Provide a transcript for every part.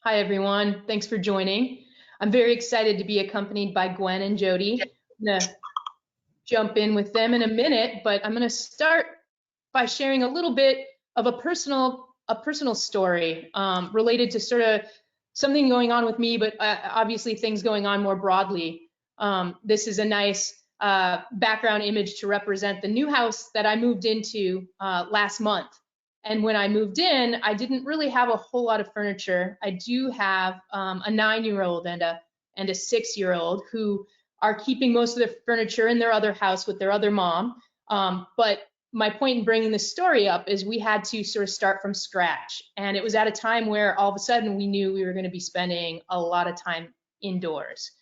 Hi, everyone. Thanks for joining. I'm very excited to be accompanied by Gwen and Jody. I'm going to jump in with them in a minute, but I'm going to start by sharing a little bit of a personal story related to sort of something going on with me, but obviously things going on more broadly. This is a nice background image to represent the new house that I moved into last month. And when I moved in, I didn't really have a whole lot of furniture. I do have a 9-year-old and a 6-year-old who are keeping most of their furniture in their other house with their other mom. But my point in bringing this story up is we had to sort of start from scratch. And it was at a time where all of a sudden we knew we were going to be spending a lot of time indoors.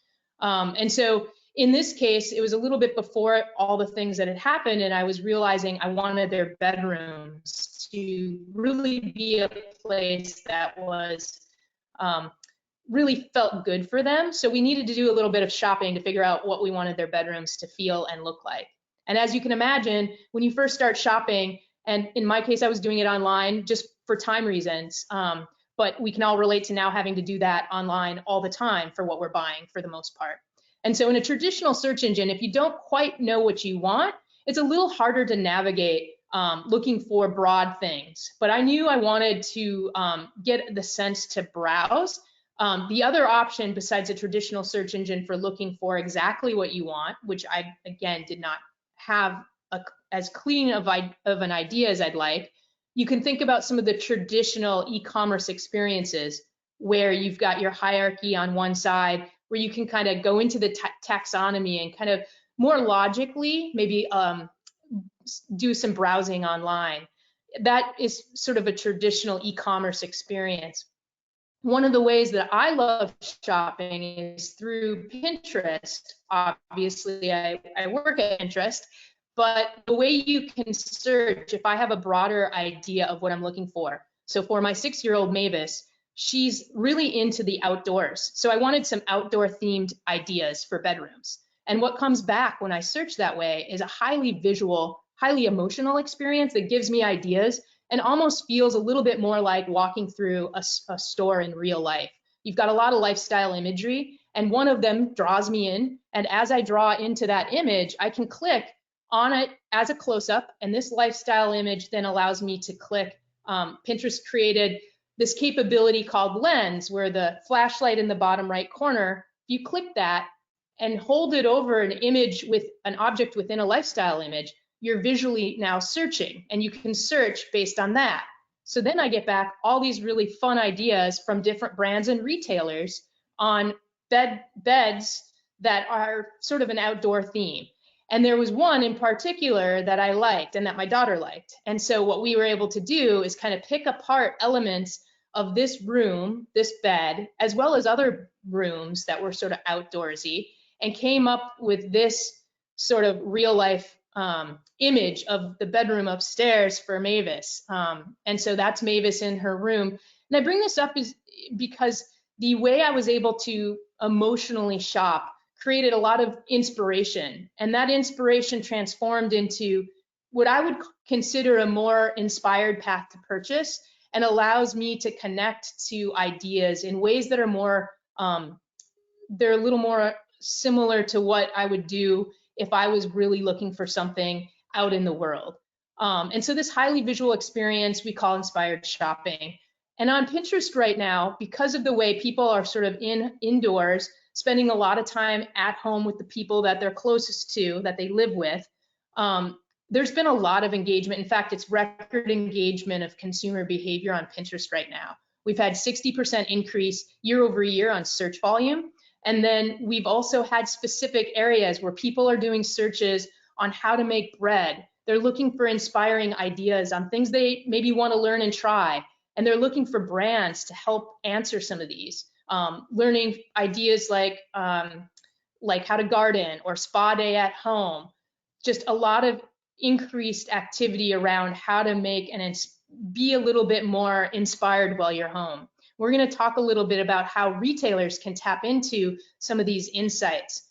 And so in this case, it was a little bit before all the things that had happened, and I was realizing I wanted their bedrooms to really be a place that was really felt good for them. So we needed to do a little bit of shopping to figure out what we wanted their bedrooms to feel and look like. And as you can imagine, when you first start shopping, and in my case, I was doing it online just for time reasons, but we can all relate to now having to do that online all the time for what we're buying for the most part. And so in a traditional search engine, if you don't quite know what you want, it's a little harder to navigate looking for broad things. But I knew I wanted to get the sense to browse. The other option besides a traditional search engine for looking for exactly what you want, which I, again, did not have as clean of an idea as I'd like, you can think about some of the traditional e-commerce experiences where you've got your hierarchy on one side, where you can kind of go into the taxonomy and kind of more logically maybe do some browsing online. That is sort of a traditional e-commerce experience. One of the ways that I love shopping is through Pinterest. Obviously, I work at Pinterest, but the way you can search, if I have a broader idea of what I'm looking for. So for my 6-year-old Mavis, she's really into the outdoors. So I wanted some outdoor themed ideas for bedrooms. And what comes back when I search that way is a highly visual, highly emotional experience that gives me ideas and almost feels a little bit more like walking through a store in real life. You've got a lot of lifestyle imagery, and one of them draws me in. And as I draw into that image, I can click on it as a close-up, and this lifestyle image then allows me to click. Pinterest created this capability called Lens, where the flashlight in the bottom right corner, if you click that and hold it over an image with an object within a lifestyle image, you're visually now searching, and you can search based on that. So then I get back all these really fun ideas from different brands and retailers on beds that are sort of an outdoor theme. And there was one in particular that I liked and that my daughter liked. And so what we were able to do is kind of pick apart elements of this room, this bed, as well as other rooms that were sort of outdoorsy, and came up with this sort of real life image of the bedroom upstairs for Mavis. And so that's Mavis in her room. And I bring this up is because the way I was able to emotionally shop created a lot of inspiration. And that inspiration transformed into what I would consider a more inspired path to purchase, and allows me to connect to ideas in ways that are more, they're a little more similar to what I would do if I was really looking for something out in the world. And so this highly visual experience we call inspired shopping. And on Pinterest right now, because of the way people are sort of indoors, spending a lot of time at home with the people that they're closest to, that they live with, there's been a lot of engagement. In fact, it's record engagement of consumer behavior on Pinterest right now. We've had 60% increase year over year on search volume. And then we've also had specific areas where people are doing searches on how to make bread. They're looking for inspiring ideas on things they maybe want to learn and try. And they're looking for brands to help answer some of these. Learning ideas like how to garden or spa day at home. Just a lot of increased activity around how to make and be a little bit more inspired while you're home. We're going to talk a little bit about how retailers can tap into some of these insights.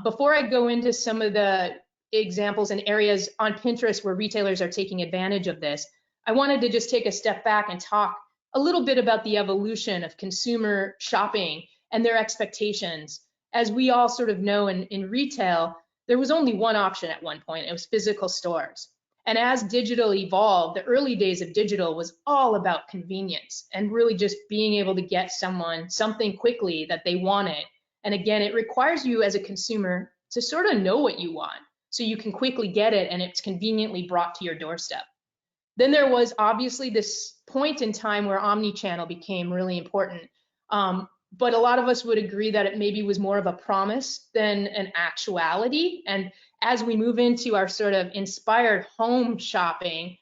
Before I go into some of the examples and areas on Pinterest where retailers are taking advantage of this, I wanted to just take a step back and talk a little bit about the evolution of consumer shopping and their expectations. As we all sort of know in retail, there was only one option at one point. It was physical stores. And as digital evolved, the early days of digital was all about convenience and really just being able to get someone something quickly that they wanted. And again, it requires you as a consumer to sort of know what you want so you can quickly get it and it's conveniently brought to your doorstep. Then there was obviously this point in time where omni-channel became really important. But a lot of us would agree that it maybe was more of a promise than an actuality. And as we move into our sort of inspired home shopping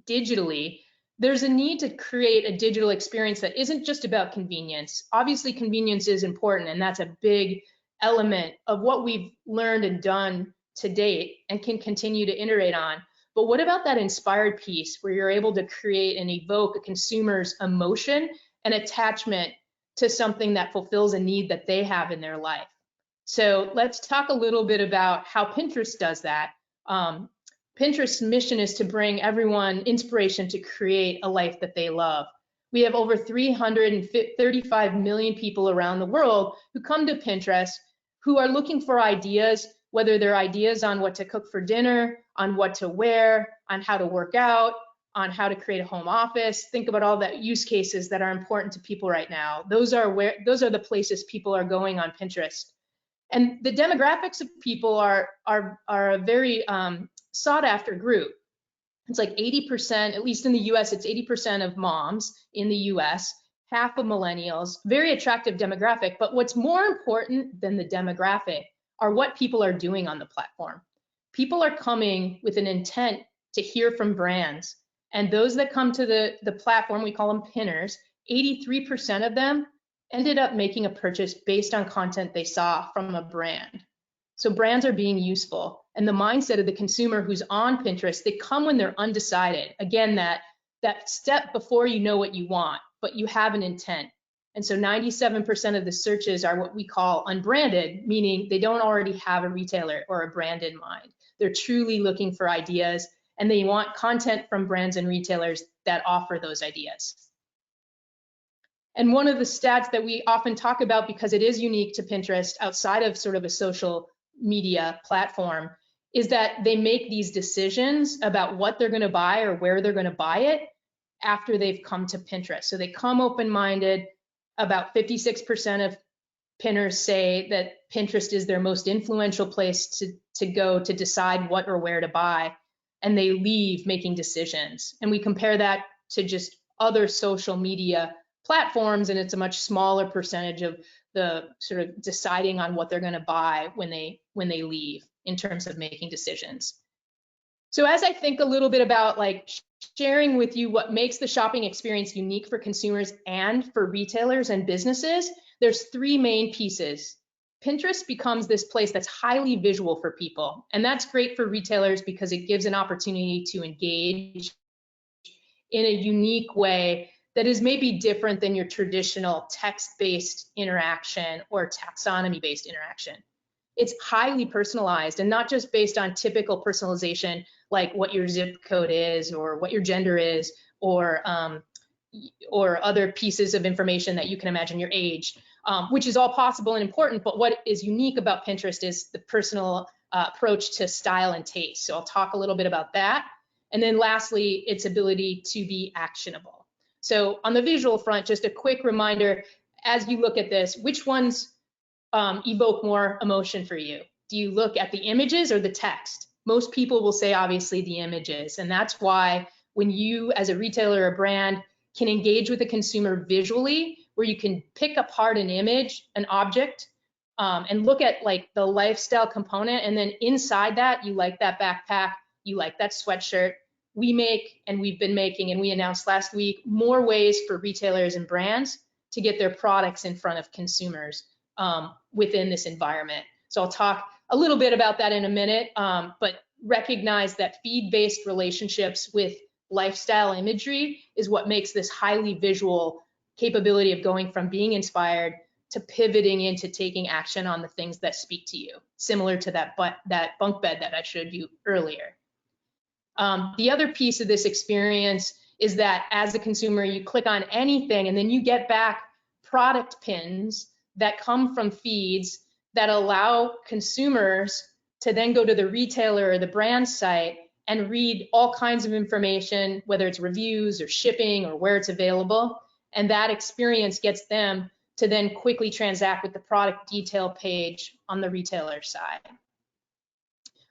digitally, there's a need to create a digital experience that isn't just about convenience. Obviously, convenience is important, and that's a big element of what we've learned and done to date and can continue to iterate on. But what about that inspired piece where you're able to create and evoke a consumer's emotion and attachment to something that fulfills a need that they have in their life? So let's talk a little bit about how Pinterest does that. Pinterest's mission is to bring everyone inspiration to create a life that they love. We have over 335 million people around the world who come to Pinterest who are looking for ideas, whether they're ideas on what to cook for dinner, on what to wear, on how to work out, on how to create a home office. Think about all the use cases that are important to people right now. Those are the places people are going on Pinterest. And the demographics of people are a very sought after group. It's like 80%, at least in the US, it's 80% of moms in the US, half of millennials, very attractive demographic. But what's more important than the demographic are what people are doing on the platform. People are coming with an intent to hear from brands. And those that come to the platform, we call them pinners, 83% of them ended up making a purchase based on content they saw from a brand. So brands are being useful. And the mindset of the consumer who's on Pinterest, they come when they're undecided. Again, that step before you know what you want, but you have an intent. And so 97% of the searches are what we call unbranded, meaning they don't already have a retailer or a brand in mind. They're truly looking for ideas, and they want content from brands and retailers that offer those ideas. And one of the stats that we often talk about, because it is unique to Pinterest outside of sort of a social media platform, is that they make these decisions about what they're going to buy or where they're going to buy it after they've come to Pinterest. So they come open-minded. About 56% of pinners say that Pinterest is their most influential place to go to decide what or where to buy, and they leave making decisions. And we compare that to just other social media platforms, and it's a much smaller percentage of the sort of deciding on what they're going to buy when they leave in terms of making decisions. So as I think a little bit about like sharing with you what makes the shopping experience unique for consumers and for retailers and businesses, there's three main pieces. Pinterest becomes this place that's highly visual for people, and that's great for retailers because it gives an opportunity to engage in a unique way that is maybe different than your traditional text-based interaction or taxonomy-based interaction. It's highly personalized and not just based on typical personalization like what your zip code is or what your gender is or other pieces of information that you can imagine, your age, which is all possible and important. But what is unique about Pinterest is the personal approach to style and taste. So I'll talk a little bit about that. And then lastly, its ability to be actionable. So on the visual front, just a quick reminder, as you look at this, which ones evoke more emotion for you? Do you look at the images or the text? Most people will say obviously the images, and that's why when you as a retailer or brand can engage with the consumer visually, where you can pick apart an image, an object, and look at like the lifestyle component, and then inside that, you like that backpack, you like that sweatshirt. We make, and we've been making, and we announced last week, more ways for retailers and brands to get their products in front of consumers within this environment. So I'll talk a little bit about that in a minute, but recognize that feed-based relationships with lifestyle imagery is what makes this highly visual capability of going from being inspired to pivoting into taking action on the things that speak to you, similar to that bunk bed that I showed you earlier. The other piece of this experience is that as a consumer, you click on anything and then you get back product pins that come from feeds that allow consumers to then go to the retailer or the brand site and read all kinds of information, whether it's reviews or shipping or where it's available. And that experience gets them to then quickly transact with the product detail page on the retailer side.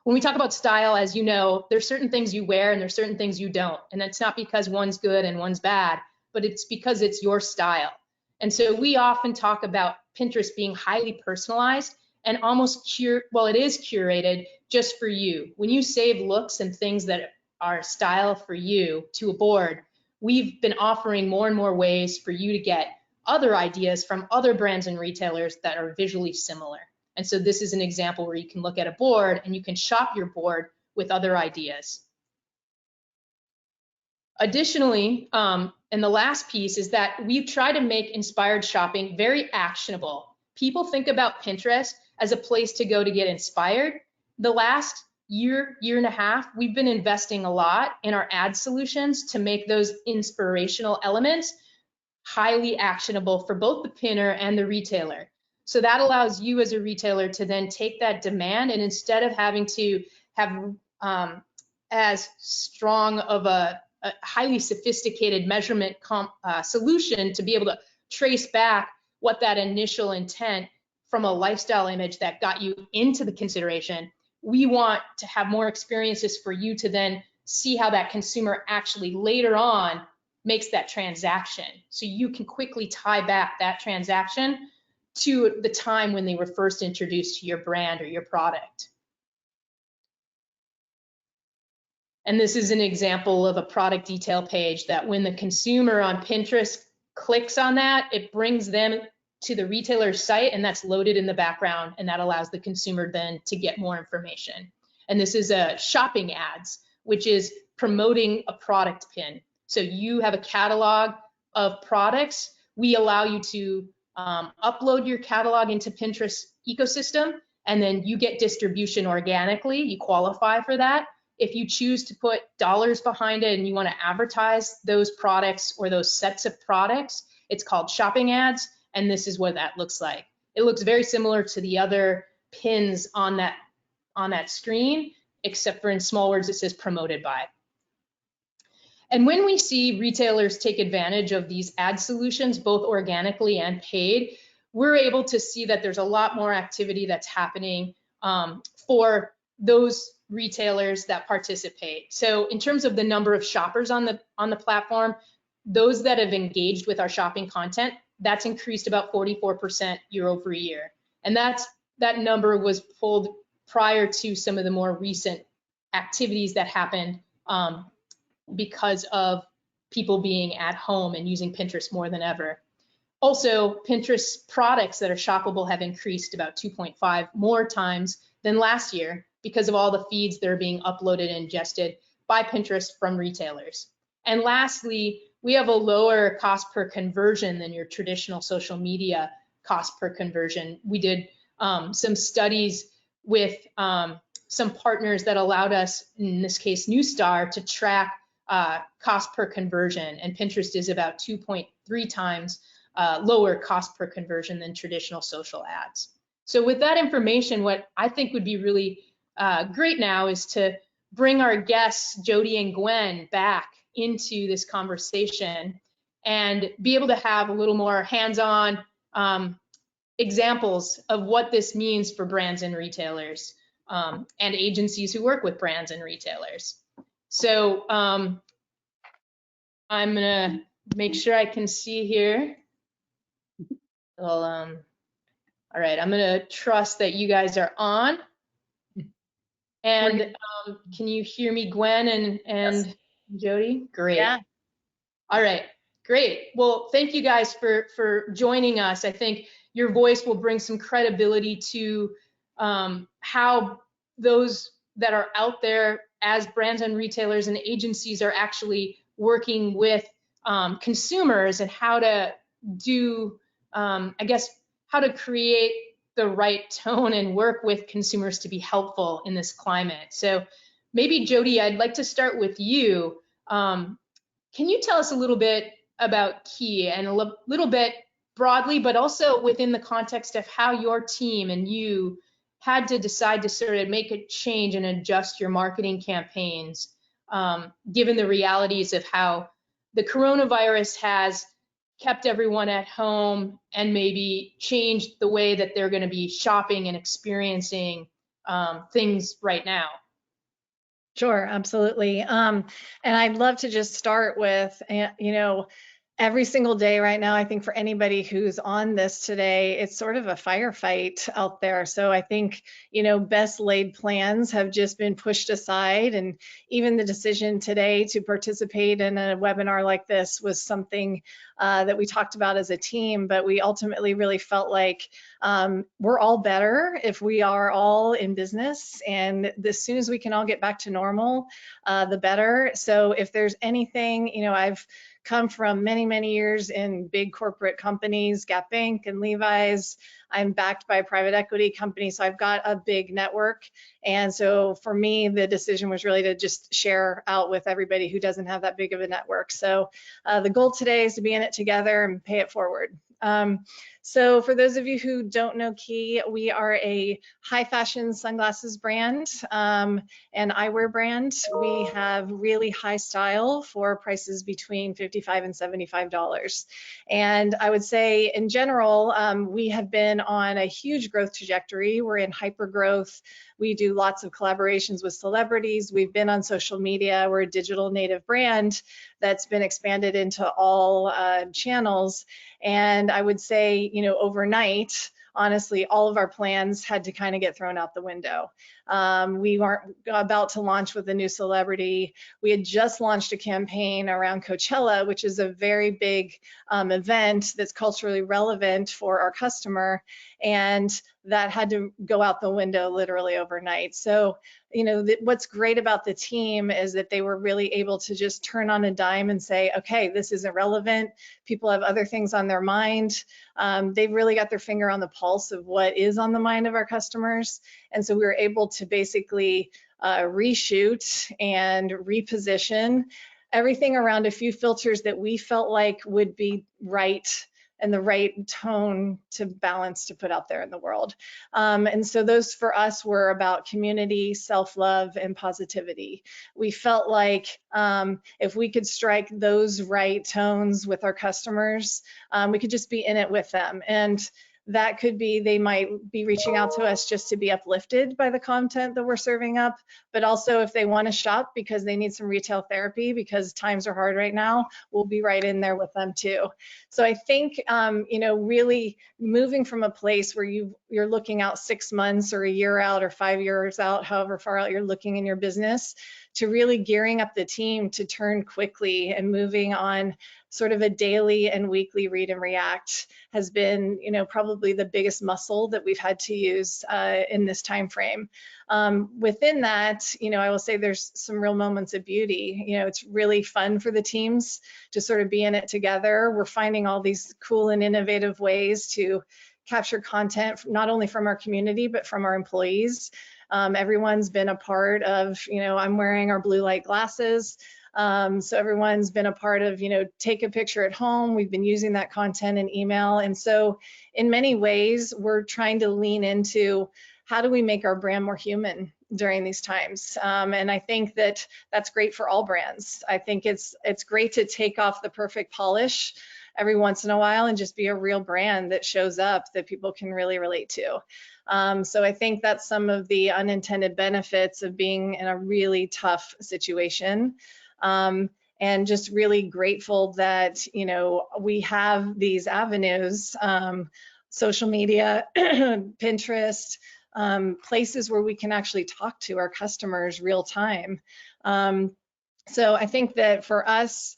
When we talk about style, as you know, there's certain things you wear and there's certain things you don't. And that's not because one's good and one's bad, but it's because it's your style. And so we often talk about Pinterest being highly personalized and almost it is curated just for you. When you save looks and things that are style for you to a board, we've been offering more and more ways for you to get other ideas from other brands and retailers that are visually similar. And so this is an example where you can look at a board and you can shop your board with other ideas. Additionally, and the last piece is that we've tried to make inspired shopping very actionable. People think about Pinterest as a place to go to get inspired. The last year and a half, we've been investing a lot in our ad solutions to make those inspirational elements highly actionable for both the pinner and the retailer. So that allows you as a retailer to then take that demand, and instead of having to have as strong of a highly sophisticated measurement solution to be able to trace back what that initial intent from a lifestyle image that got you into the consideration, we want to have more experiences for you to then see how that consumer actually later on makes that transaction. So you can quickly tie back that transaction to the time when they were first introduced to your brand or your product. And this is an example of a product detail page that when the consumer on Pinterest clicks on that, it brings them to the retailer's site, and that's loaded in the background, and that allows the consumer then to get more information. And this is a shopping ads, which is promoting a product pin. So you have a catalog of products. We allow you to upload your catalog into Pinterest ecosystem, and then you get distribution organically. You qualify for that. If you choose to put dollars behind it and you want to advertise those products or those sets of products, it's called shopping ads, and this is what that looks like. It looks very similar to the other pins on that screen, except for in small words it says promoted by. And when we see retailers take advantage of these ad solutions, both organically and paid, we're able to see that there's a lot more activity that's happening for those retailers that participate. So in terms of the number of shoppers on the platform, those that have engaged with our shopping content, that's increased about 44% year over year. And that number was pulled prior to some of the more recent activities that happened because of people being at home and using Pinterest more than ever. Also, Pinterest products that are shoppable have increased about 2.5 more times than last year because of all the feeds that are being uploaded and ingested by Pinterest from retailers. And lastly, we have a lower cost per conversion than your traditional social media cost per conversion. We did some studies with some partners that allowed us, in this case, Newstar, to track cost per conversion, and Pinterest is about 2.3 times lower cost per conversion than traditional social ads. So with that information, what I think would be really great now is to bring our guests, Jody and Gwen, back into this conversation and be able to have a little more hands-on examples of what this means for brands and retailers and agencies who work with brands and retailers. So I'm gonna make sure I can see here. Well, all right, I'm gonna trust that you guys are on. And can you hear me, Gwen and yes. Jody? Great. Yeah. All right, great. Well, thank you guys for joining us. I think your voice will bring some credibility to how those that are out there as brands and retailers and agencies are actually working with consumers and how to do, I guess, how to create the right tone and work with consumers to be helpful in this climate. So maybe Jody, I'd like to start with you. Can Can you tell us a little bit about Key and a little bit broadly, but also within the context of how your team and you had to decide to sort of make a change and adjust your marketing campaigns, given the realities of how the coronavirus has kept everyone at home and maybe changed the way that they're going to be shopping and experiencing things right now? Sure, absolutely. And I'd love to just start with, every single day right now, I think for anybody who's on this today, it's sort of a firefight out there. So I think, best laid plans have just been pushed aside. And even the decision today to participate in a webinar like this was something that we talked about as a team, but we ultimately really felt like we're all better if we are all in business. And as soon as we can all get back to normal, the better. So if there's anything, I've come from many, many years in big corporate companies, Gap Inc. and Levi's. I'm backed by a private equity company, so I've got a big network. And so for me, the decision was really to just share out with everybody who doesn't have that big of a network. So the goal today is to be in it together and pay it forward. So for those of you who don't know Key, we are a high fashion sunglasses brand and eyewear brand. We have really high style for prices between $55 and $75. And I would say in general, we have been on a huge growth trajectory. We're in hyper growth. We do lots of collaborations with celebrities. We've been on social media. We're a digital native brand that's been expanded into all channels. And I would say, overnight, honestly, all of our plans had to kind of get thrown out the window. We weren't about to launch with a new celebrity. We had just launched a campaign around Coachella, which is a very big event that's culturally relevant for our customer. And that had to go out the window literally overnight. So, what's great about the team is that they were really able to just turn on a dime and say, okay, this isn't relevant. People have other things on their mind. They've really got their finger on the pulse of what is on the mind of our customers. And so we were able to basically reshoot and reposition everything around a few filters that we felt like would be right and the right tone to balance to put out there in the world. And so those for us were about community, self-love, and positivity. We felt like if we could strike those right tones with our customers, we could just be in it with them. And that could be, they might be reaching out to us just to be uplifted by the content that we're serving up, but also if they want to shop because they need some retail therapy because times are hard right now, we'll be right in there with them too. So I think, really moving from a place where you're looking out 6 months or a year out or 5 years out, however far out you're looking in your business, to really gearing up the team to turn quickly and moving on sort of a daily and weekly read and react has been, probably the biggest muscle that we've had to use in this time frame. Within that, I will say there's some real moments of beauty. It's really fun for the teams to sort of be in it together. We're finding all these cool and innovative ways to capture content, not only from our community, but from our employees. Everyone's been a part of, I'm wearing our blue light glasses. So everyone's been a part of, take a picture at home. We've been using that content in email. And so in many ways, we're trying to lean into how do we make our brand more human during these times? And I think that that's great for all brands. I think it's great to take off the perfect polish every once in a while and just be a real brand that shows up that people can really relate to. So I think that's some of the unintended benefits of being in a really tough situation. And just really grateful that, we have these avenues, social media, Pinterest, places where we can actually talk to our customers real time. So I think that for us,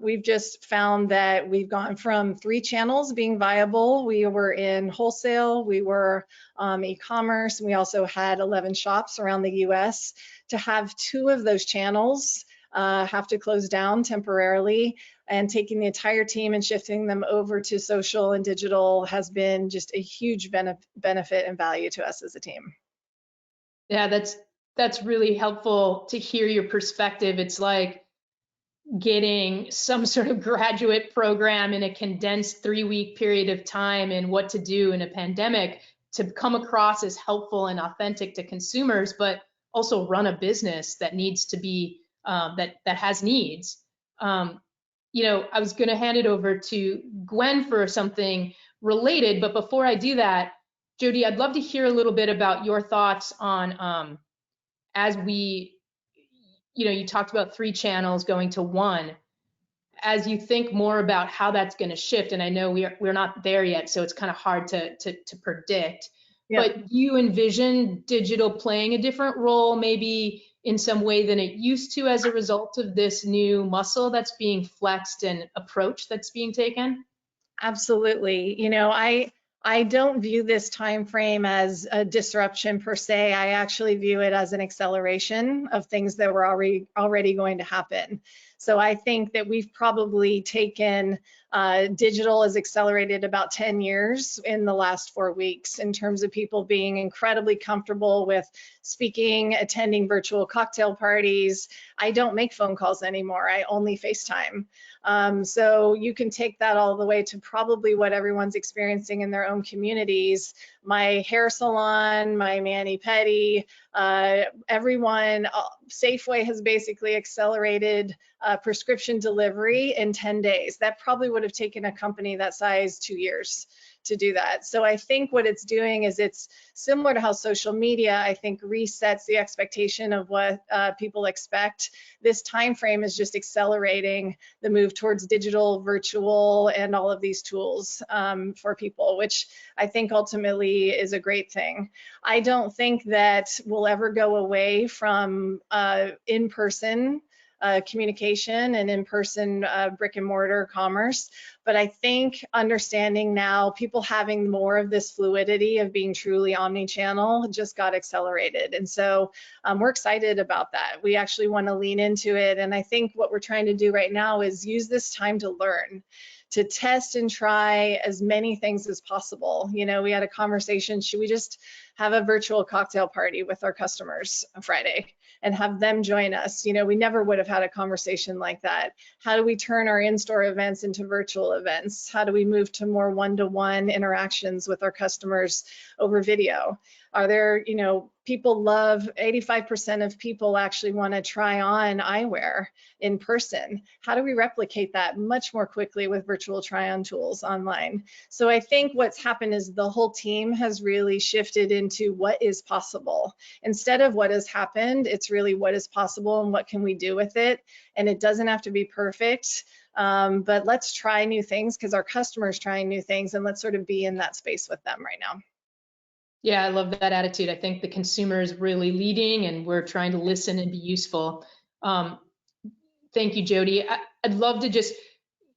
we've just found that we've gone from 3 channels being viable. We were in wholesale, we were e-commerce, and we also had 11 shops around the US. To have 2 of those channels have to close down temporarily, and taking the entire team and shifting them over to social and digital has been just a huge benefit and value to us as a team. Yeah, that's really helpful to hear your perspective. It's like getting some sort of graduate program in a condensed 3-week period of time and what to do in a pandemic to come across as helpful and authentic to consumers, but also run a business that needs to be that has needs. I was going to hand it over to Gwen for something related, but before I do that, Jody, I'd love to hear a little bit about your thoughts on as we, you talked about 3 channels going to 1. As you think more about how that's going to shift, and I know we're not there yet, so it's kind of hard to predict. Yep. But do you envision digital playing a different role, maybe in some way than it used to, as a result of this new muscle that's being flexed and approach that's being taken? Absolutely. I don't view this time frame as a disruption per se. I actually view it as an acceleration of things that were already going to happen. So I think that we've probably taken digital has accelerated about 10 years in the last 4 weeks in terms of people being incredibly comfortable with speaking, attending virtual cocktail parties. I don't make phone calls anymore. I only FaceTime. So you can take that all the way to probably what everyone's experiencing in their own communities. My hair salon, my mani-pedi, everyone, Safeway has basically accelerated prescription delivery in 10 days. That probably would have taken a company that size 2 years to do that. So I think what it's doing is it's similar to how social media, I think, resets the expectation of what people expect. This time frame is just accelerating the move towards digital, virtual, and all of these tools for people, which I think ultimately is a great thing. I don't think that we'll ever go away from in-person communication and in-person brick and mortar commerce. But I think understanding now people having more of this fluidity of being truly omni-channel just got accelerated. And so we're excited about that. We actually want to lean into it. And I think what we're trying to do right now is use this time to learn, to test and try as many things as possible. We had a conversation, should we just have a virtual cocktail party with our customers on Friday and have them join us? We never would have had a conversation like that. How do we turn our in-store events into virtual events? How do we move to more one-to-one interactions with our customers over video? Are there, people love, 85% of people actually want to try on eyewear in person. How do we replicate that much more quickly with virtual try-on tools online? So I think what's happened is the whole team has really shifted into what is possible. Instead of what has happened, it's really what is possible and what can we do with it. And it doesn't have to be perfect, but let's try new things because our customers trying new things, and let's sort of be in that space with them right now. Yeah, I love that attitude. I think the consumer is really leading and we're trying to listen and be useful. Thank you, Jody. I'd love to just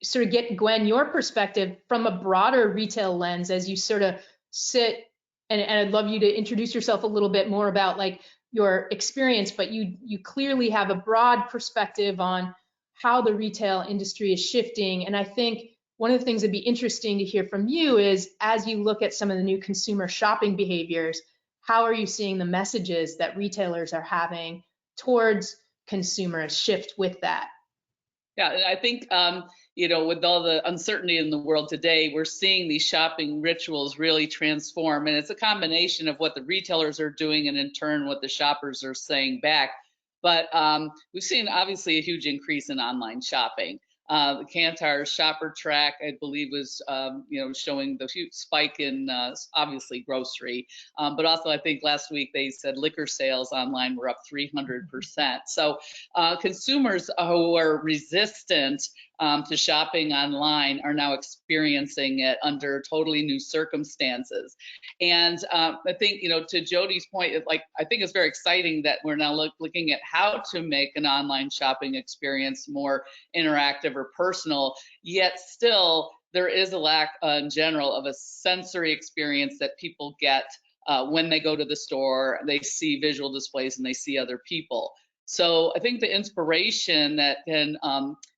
sort of get, Gwen, your perspective from a broader retail lens as you sort of sit, and I'd love you to introduce yourself a little bit more about like your experience, but you clearly have a broad perspective on how the retail industry is shifting. And I think one of the things that'd be interesting to hear from you is, as you look at some of the new consumer shopping behaviors, how are you seeing the messages that retailers are having towards consumers shift with that? Yeah, I think, with all the uncertainty in the world today, we're seeing these shopping rituals really transform. And it's a combination of what the retailers are doing and in turn what the shoppers are saying back. But we've seen obviously a huge increase in online shopping. The Kantar Shopper Track, I believe, was showing the huge spike in obviously grocery, but also I think last week they said liquor sales online were up 300%. So consumers who are resistant to shopping online are now experiencing it under totally new circumstances. And I think, to Jody's point, I think it's very exciting that we're now looking at how to make an online shopping experience more interactive or personal, yet still there is a lack in general of a sensory experience that people get when they go to the store, they see visual displays and they see other people. So I think the inspiration that can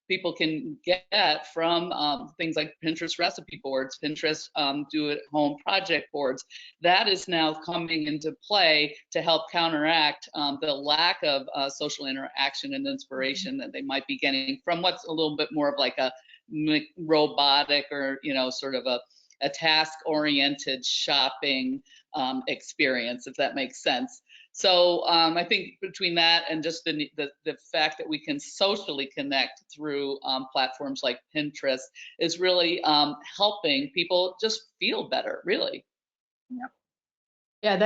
people can get from things like Pinterest recipe boards, Pinterest do-at-home project boards. That is now coming into play to help counteract the lack of social interaction and inspiration that they might be getting from what's a little bit more of like a robotic or, you know, sort of a task-oriented shopping experience, if that makes sense. So I think between that and just the fact that we can socially connect through platforms like Pinterest is really helping people just feel better, really. Yep. Yeah,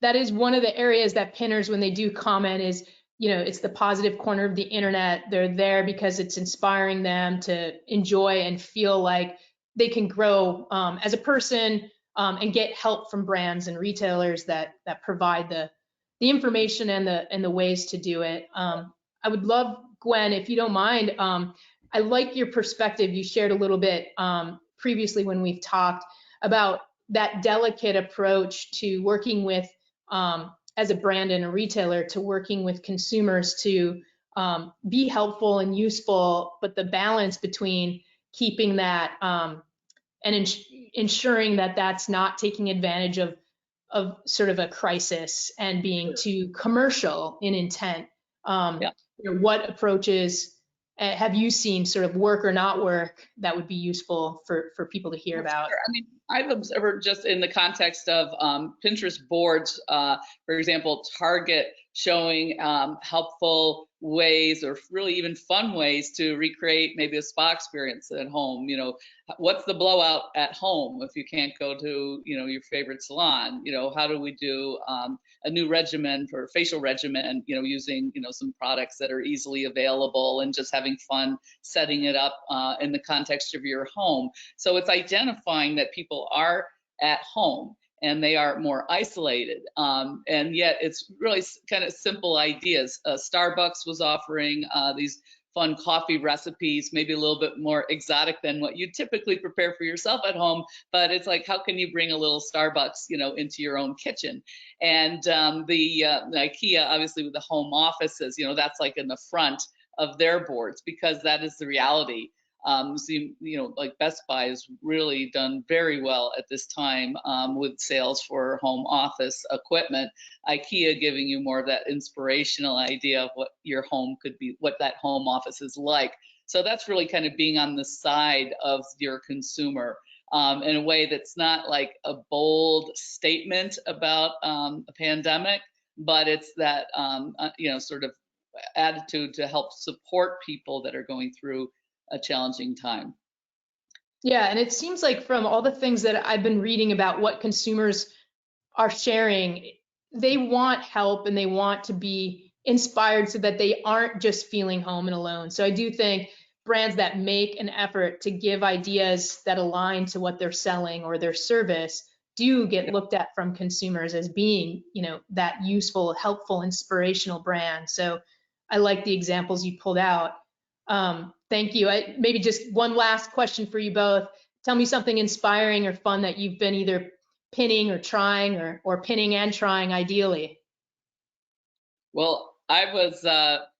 that is one of the areas that pinners, when they do comment, is, you know, it's the positive corner of the internet. They're there because it's inspiring them to enjoy and feel like they can grow as a person, and get help from brands and retailers that provide the information and the ways to do it. I would love, Gwen, if you don't mind, I like your perspective. You shared a little bit previously when we've talked about that delicate approach to working with, as a brand and a retailer, to working with consumers to be helpful and useful, but the balance between keeping that and ensuring that that's not taking advantage of sort of a crisis and being too commercial in intent. Yeah. You know, what approaches have you seen sort of work or not work that would be useful for people to hear about? Sure. I mean, I've observed just in the context of Pinterest boards, for example, Target showing helpful ways or really even fun ways to recreate maybe a spa experience at home. You know, what's the blowout at home if you can't go to, you know, your favorite salon? You know, how do we do a new regimen for facial regimen, you know, using, you know, some products that are easily available and just having fun setting it up in the context of your home. So it's identifying that people are at home and they are more isolated. And yet it's really kind of simple ideas. Starbucks was offering these fun coffee recipes, maybe a little bit more exotic than what you typically prepare for yourself at home, but it's like, how can you bring a little Starbucks, you know, into your own kitchen? And the IKEA, obviously with the home offices, you know, that's like in the front of their boards, because that is the reality. So, you know, like Best Buy has really done very well at this time with sales for home office equipment. IKEA giving you more of that inspirational idea of what your home could be, what that home office is like. So that's really kind of being on the side of your consumer in a way that's not like a bold statement about a pandemic, but it's that, you know, sort of attitude to help support people that are going through a challenging time. Yeah, and it seems like from all the things that I've been reading about what consumers are sharing, they want help and they want to be inspired so that they aren't just feeling home and alone. So I do think brands that make an effort to give ideas that align to what they're selling or their service do get looked at from consumers as being, you know, that useful, helpful, inspirational brand. So I like the examples you pulled out. Thank you. Maybe just one last question for you both. Tell me something inspiring or fun that you've been either pinning or trying, or pinning and trying ideally. Well, I was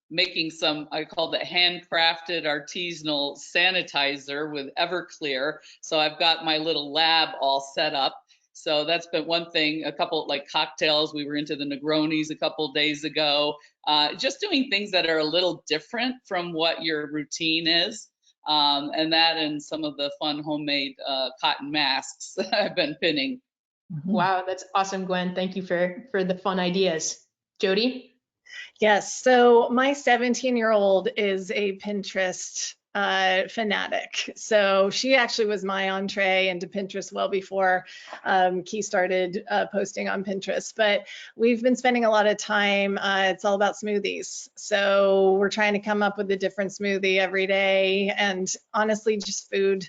making some, I called it handcrafted artisanal sanitizer with Everclear. So I've got my little lab all set up. So that's been one thing. A couple like cocktails. We were into the Negronis a couple days ago. Just doing things that are a little different from what your routine is. And that and some of the fun homemade cotton masks that I've been pinning. Wow, that's awesome, Gwen. Thank you for the fun ideas. Jody? Yes, so my 17-year-old is a Pinterest fanatic. So she actually was my entree into Pinterest well before Key started posting on Pinterest. But we've been spending a lot of time, it's all about smoothies. So we're trying to come up with a different smoothie every day, and honestly, just food,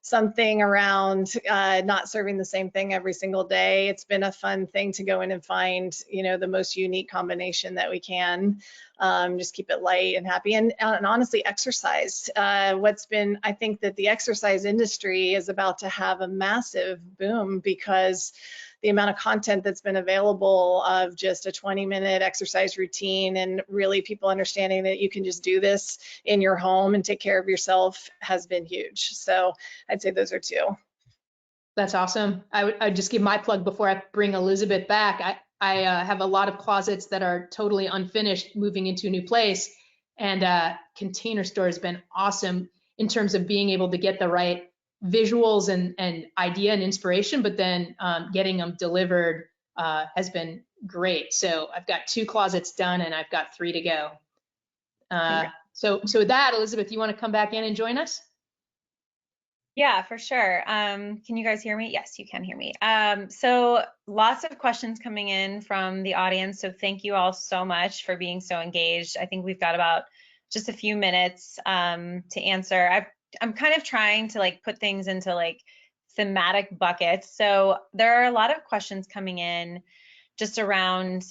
something around not serving the same thing every single day. It's been a fun thing to go in and find, you know, the most unique combination that we can. Just keep it light and happy, and honestly exercise. I think that the exercise industry is about to have a massive boom because the amount of content that's been available of just a 20-minute exercise routine and really people understanding that you can just do this in your home and take care of yourself has been huge. So I'd say those are two. That's awesome. I'd just give my plug before I bring Elizabeth back. I have a lot of closets that are totally unfinished moving into a new place, and Container Store has been awesome in terms of being able to get the right visuals and idea and inspiration, but then getting them delivered has been great. So I've got 2 closets done and I've got 3 to go. So with that, Elizabeth, you want to come back in and join us? Yeah, for sure. Can you guys hear me? Yes, you can hear me. So lots of questions coming in from the audience. So thank you all so much for being so engaged. I think we've got about just a few minutes to answer. I'm kind of trying to like put things into like thematic buckets. So there are a lot of questions coming in just around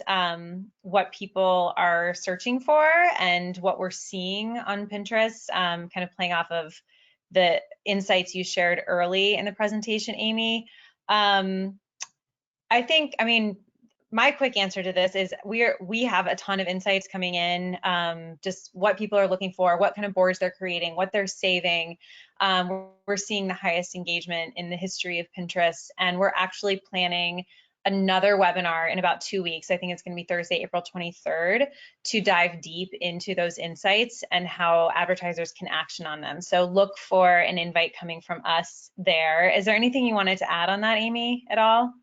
what people are searching for and what we're seeing on Pinterest, kind of playing off of the insights you shared early in the presentation, Amy. I mean, my quick answer to this is we have a ton of insights coming in, just what people are looking for, what kind of boards they're creating, what they're saving. We're seeing the highest engagement in the history of Pinterest, and we're actually planning another webinar in about 2 weeks. I think it's going to be Thursday, April 23rd, to dive deep into those insights and how advertisers can action on them. So look for an invite coming from us there. Is there anything you wanted to add on that, Amy, at all?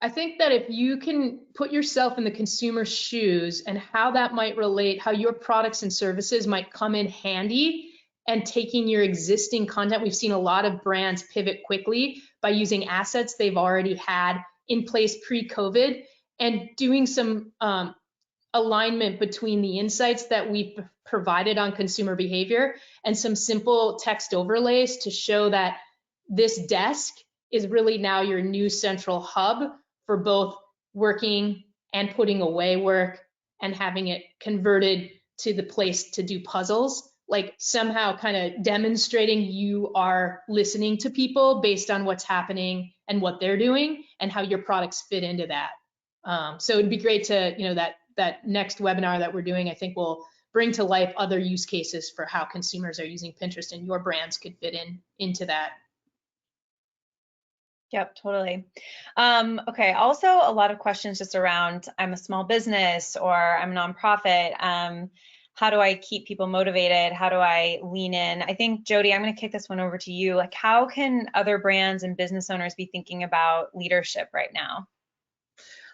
I think that if you can put yourself in the consumer's shoes and how that might relate, how your products and services might come in handy, and taking your existing content, we've seen a lot of brands pivot quickly by using assets they've already had in place pre-COVID and doing some alignment between the insights that we've provided on consumer behavior and some simple text overlays to show that this desk is really now your new central hub for both working and putting away work and having it converted to the place to do puzzles, like somehow kind of demonstrating you are listening to people based on what's happening and what they're doing and how your products fit into that. So it'd be great to, that next webinar that we're doing, I think will bring to life other use cases for how consumers are using Pinterest, and your brands could fit into that. Yep, totally. Okay, also a lot of questions just around, I'm a small business or I'm a nonprofit. How do I keep people motivated? How do I lean in? I think, Jody, I'm going to kick this one over to you. Like, how can other brands and business owners be thinking about leadership right now?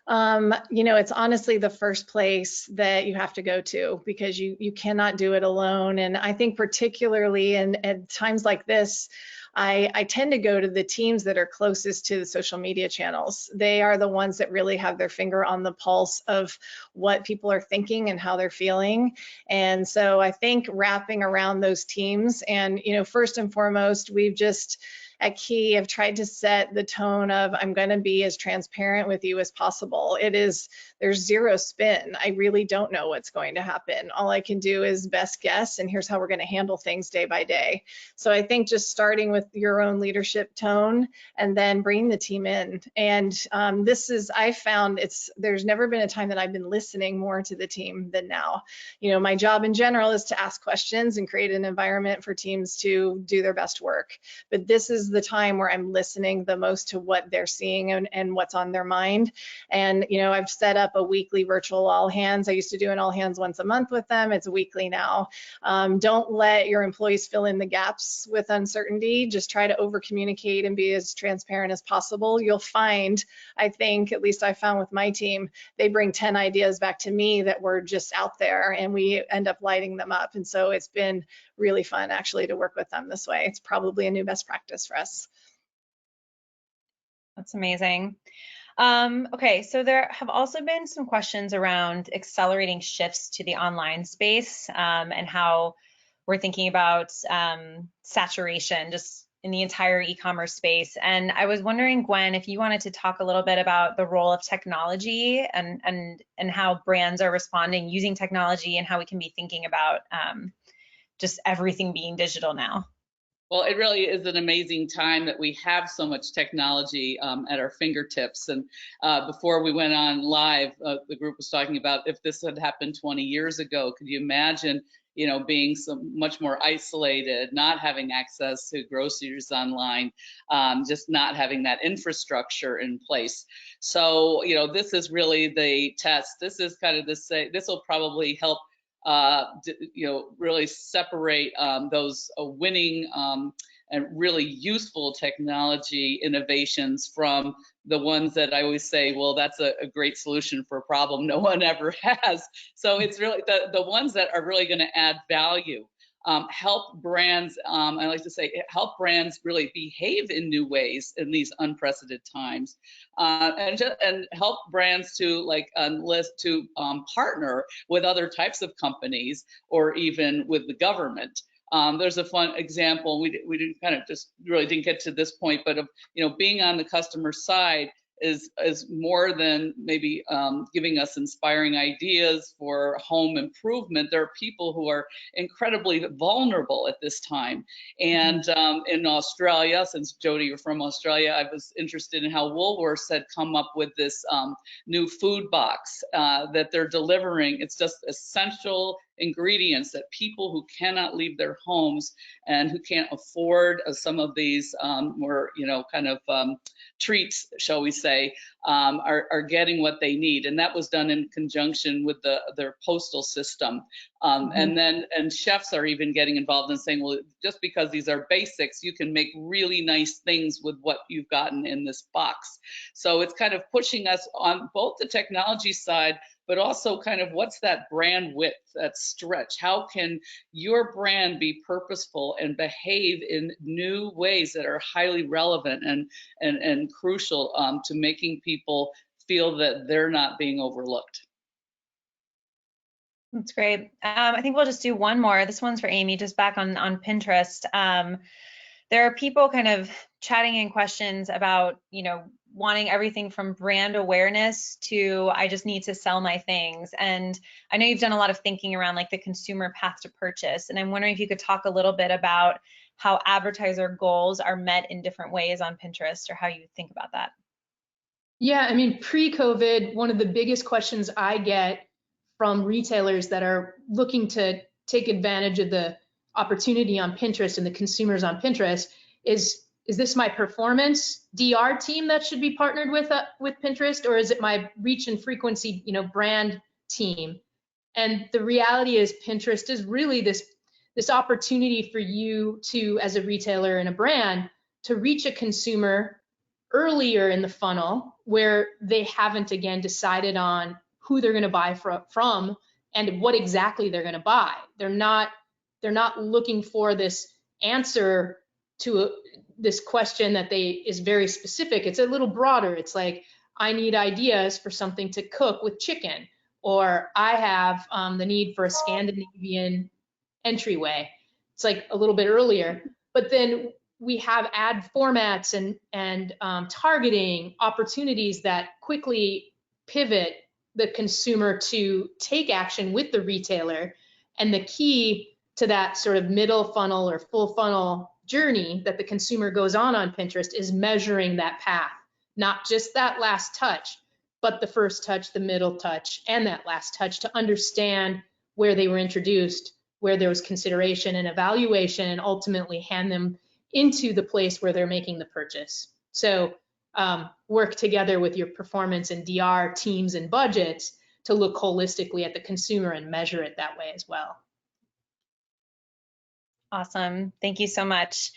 It's honestly the first place that you have to go to, because you cannot do it alone. And I think particularly at times like this, I tend to go to the teams that are closest to the social media channels. They are the ones that really have their finger on the pulse of what people are thinking and how they're feeling. And so I think wrapping around those teams, and first and foremost, we've just at Key have tried to set the tone of, I'm going to be as transparent with you as possible. There's zero spin. I really don't know what's going to happen. All I can do is best guess, and here's how we're going to handle things day by day. So I think just starting with your own leadership tone and then bring the team in. And I found there's never been a time that I've been listening more to the team than now. My job in general is to ask questions and create an environment for teams to do their best work. But this is the time where I'm listening the most to what they're seeing and what's on their mind. And I've set up a weekly virtual all hands. I used to do an all hands once a month with them. It's weekly now. Don't let your employees fill in the gaps with uncertainty. Just try to over communicate and be as transparent as possible. You'll find, I think, at least I found with my team, they bring 10 ideas back to me that were just out there, and we end up lighting them up. And so it's been really fun actually to work with them this way. It's probably a new best practice for us. That's amazing. Okay, so there have also been some questions around accelerating shifts to the online space, and how we're thinking about saturation, just in the entire e-commerce space. And I was wondering, Gwen, if you wanted to talk a little bit about the role of technology and how brands are responding using technology and how we can be thinking about just everything being digital now. Well, it really is an amazing time that we have so much technology at our fingertips. And before we went on live, the group was talking about if this had happened 20 years ago, could you imagine, you know, being so much more isolated, not having access to groceries online, just not having that infrastructure in place. So, you know, this is really the test. This is kind of this will probably help you know, really separate those winning and really useful technology innovations from the ones that I always say, well, that's a great solution for a problem no one ever has. So it's really the ones that are really going to add value. Help brands, I like to say, help brands really behave in new ways in these unprecedented times, and help brands to partner with other types of companies or even with the government. There's a fun example. We didn't kind of just really didn't get to this point, but of, you know, being on the customer side is more than maybe giving us inspiring ideas for home improvement. There are people who are incredibly vulnerable at this time. And in Australia, since Jody, you're from Australia, I was interested in how Woolworths had come up with this new food box that they're delivering. It's just essential ingredients that people who cannot leave their homes and who can't afford some of these more, you know, kind of treats, shall we say, are getting what they need. And that was done in conjunction with their postal system. And chefs are even getting involved in saying, well, just because these are basics, you can make really nice things with what you've gotten in this box. So it's kind of pushing us on both the technology side, but also kind of what's that brand width, that stretch? How can your brand be purposeful and behave in new ways that are highly relevant and crucial to making people feel that they're not being overlooked? That's great. I think we'll just do one more. This one's for Amy, just back on Pinterest. There are people kind of chatting in questions about, you know, wanting everything from brand awareness to I just need to sell my things. And I know you've done a lot of thinking around like the consumer path to purchase. And I'm wondering if you could talk a little bit about how advertiser goals are met in different ways on Pinterest, or how you think about that. Yeah, I mean, pre-COVID, one of the biggest questions I get from retailers that are looking to take advantage of the opportunity on Pinterest and the consumers on Pinterest is this my performance DR team that should be partnered with Pinterest, or is it my reach and frequency, you know, brand team? And the reality is Pinterest is really this opportunity for you to, as a retailer and a brand, to reach a consumer earlier in the funnel where they haven't again decided on who they're going to buy from and what exactly they're going to buy. They're not looking for this answer to this question that is very specific. It's a little broader. It's like, I need ideas for something to cook with chicken, or I have the need for a Scandinavian entryway. It's like a little bit earlier, but then we have ad formats and targeting opportunities that quickly pivot the consumer to take action with the retailer. And the key to that sort of middle funnel or full funnel journey that the consumer goes on Pinterest is measuring that path, not just that last touch, but the first touch, the middle touch, and that last touch, to understand where they were introduced, where there was consideration and evaluation, and ultimately hand them into the place where they're making the purchase. So work together with your performance and DR teams and budgets to look holistically at the consumer and measure it that way as well. Awesome. Thank you so much.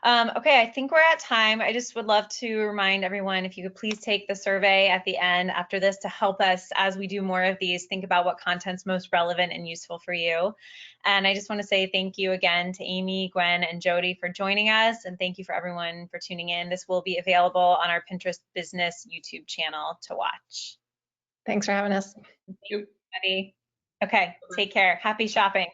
Okay, I think we're at time. I just would love to remind everyone, if you could please take the survey at the end after this to help us, as we do more of these, think about what content's most relevant and useful for you. And I just want to say thank you again to Amy, Gwen, and Jody for joining us. And thank you for everyone for tuning in. This will be available on our Pinterest Business YouTube channel to watch. Thanks for having us. Thank you. Everybody. Okay, take care. Happy shopping.